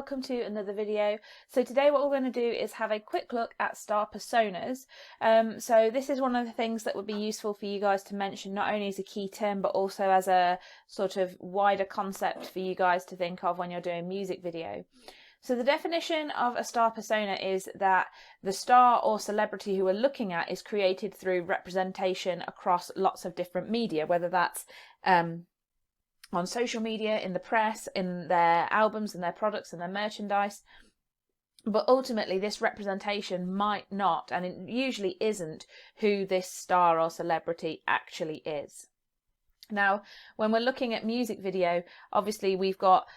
welcome to another video. So today what we're going to do is have a quick look at star personas. So this is one of the things that would be useful for you guys to mention, not only as a key term but also as a sort of wider concept for you guys to think of when you're doing music video. So the definition of a star persona is that the star or celebrity who we're looking at is created through representation across lots of different media, whether that's on social media, in the press, in their albums and their products and their merchandise. But ultimately this representation might not, and it usually isn't, who this star or celebrity actually is. Now, when we're looking at music video, obviously we've got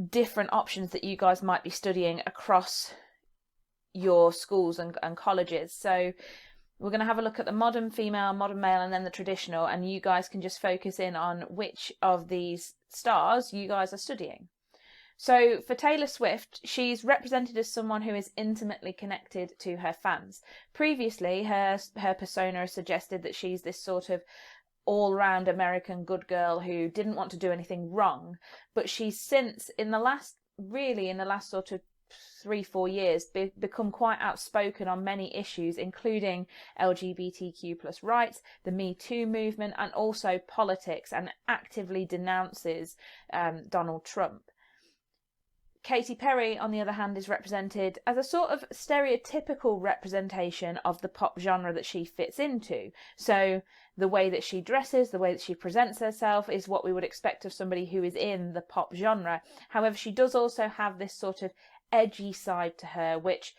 different options that you guys might be studying across your schools and colleges. So we're going to have a look at the modern female, modern male, and then the traditional, and you guys can just focus in on which of these stars you guys are studying. So for Taylor Swift, she's represented as someone who is intimately connected to her fans. Previously, her persona has suggested that she's this sort of all-round American good girl who didn't want to do anything wrong, but she's since, in the last sort of 3-4 years, become quite outspoken on many issues, including LGBTQ+ rights, the Me Too movement, and also politics, and actively denounces Donald Trump. Katy Perry, on the other hand, is represented as a sort of stereotypical representation of the pop genre that she fits into. So the way that she dresses, the way that she presents herself is what we would expect of somebody who is in the pop genre. However, she does also have this sort of edgy side to her, which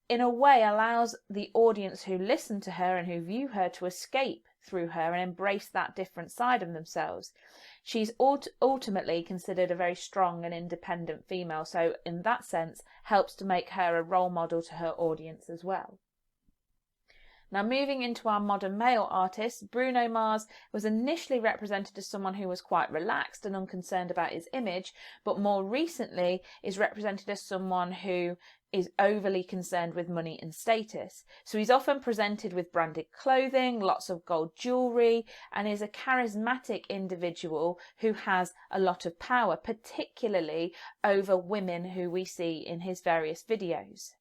in a way allows the audience who listen to her and who view her to escape through her and embrace that different side of themselves. She's ultimately considered a very strong and independent female, so in that sense helps to make her a role model to her audience as well. Now, moving into our modern male artists, Bruno Mars was initially represented as someone who was quite relaxed and unconcerned about his image, but more recently is represented as someone who is overly concerned with money and status. So he's often presented with branded clothing, lots of gold jewellery, and is a charismatic individual who has a lot of power, particularly over women who we see in his various videos.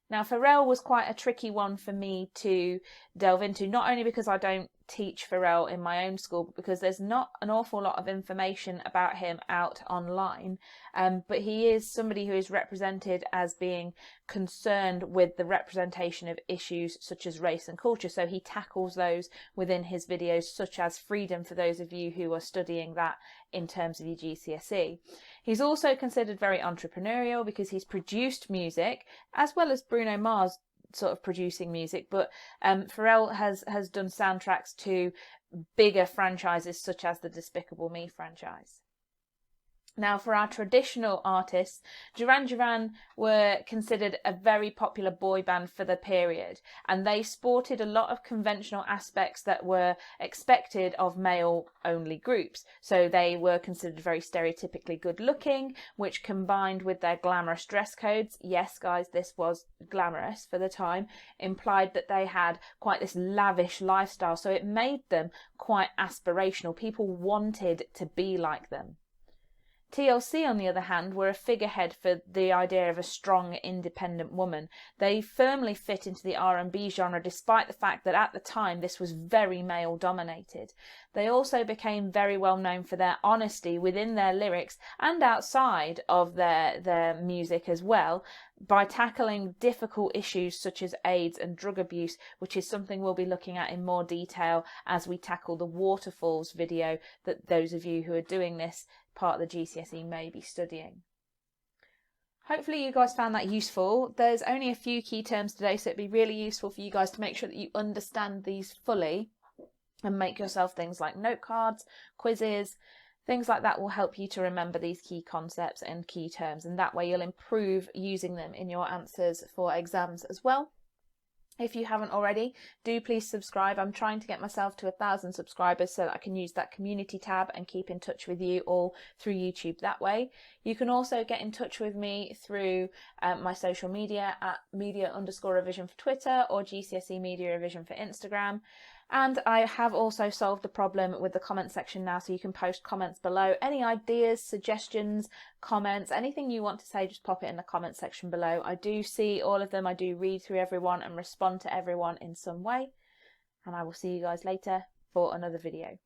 Now, Pharrell was quite a tricky one for me to delve into, not only because I don't teach Pharrell in my own school, but because there's not an awful lot of information about him out online. But he is somebody who is represented as being concerned with the representation of issues such as race and culture. So he tackles those within his videos, such as freedom, for those of you who are studying that in terms of your GCSE. He's also considered very entrepreneurial because he's produced music, as well as Bruno Mars sort of producing music, but Pharrell has done soundtracks to bigger franchises such as the Despicable Me franchise. Now, for our traditional artists, Duran Duran were considered a very popular boy band for the period, and they sported a lot of conventional aspects that were expected of male-only groups. So they were considered very stereotypically good-looking, which combined with their glamorous dress codes, yes guys, this was glamorous for the time, implied that they had quite this lavish lifestyle, so it made them quite aspirational. People wanted to be like them. TLC, on the other hand, were a figurehead for the idea of a strong, independent woman. They firmly fit into the R&B genre, despite the fact that at the time this was very male-dominated. They also became very well known for their honesty within their lyrics and outside of their music as well, by tackling difficult issues such as AIDS and drug abuse, which is something we'll be looking at in more detail as we tackle the Waterfalls video that those of you who are doing this part of the GCSE may be studying. Hopefully you guys found that useful. There's only a few key terms today, so it'd be really useful for you guys to make sure that you understand these fully and make yourself things like note cards, quizzes, things like that will help you to remember these key concepts and key terms, and that way you'll improve using them in your answers for exams as well. If you haven't already, do please subscribe. I'm trying to get myself to 1,000 subscribers so that I can use that community tab and keep in touch with you all through YouTube that way. You can also get in touch with me through my social media at media_revision for Twitter or GCSE Media Revision for Instagram. And I have also solved the problem with the comment section now, so you can post comments below. Any ideas, suggestions, comments, anything you want to say, just pop it in the comment section below. I do see all of them. I do read through everyone and respond to everyone in some way. And I will see you guys later for another video.